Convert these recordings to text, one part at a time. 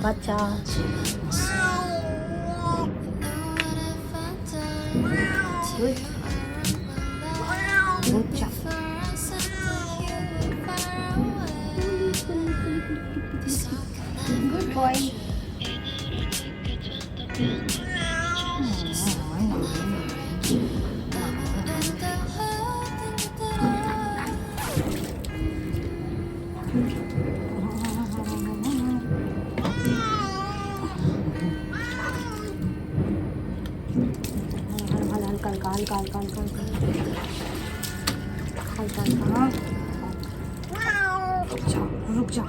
বাচ্চা good boy. रुक जा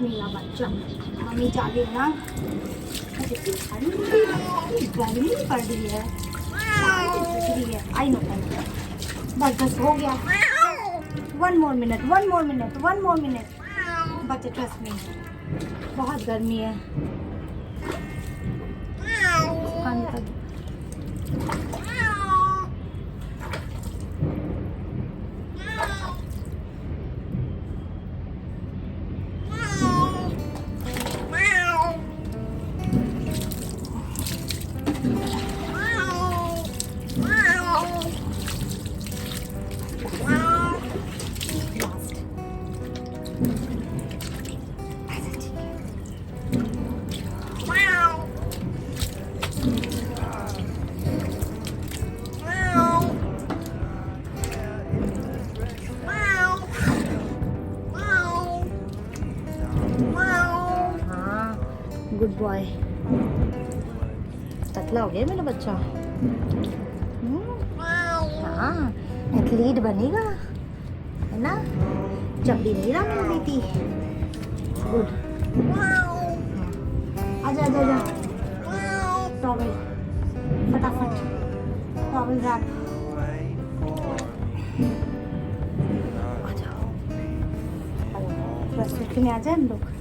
मेरा बच्चा मम्मी जाने ना गर्मी पड़ रही है आई नो बस हो गया वन मोर मिनट बच्चे ट्रस्ट में बहुत गर्मी है गुड बॉय पतला हो गया मेरा बच्चा हाँ एथलीट बनेगा है ना जब भी नहीं रहा मेरी बेटी गुड आजा आजा आजा टॉवल फटाफट टॉवल रैप आ जाओ बस में आ जाए हम लोग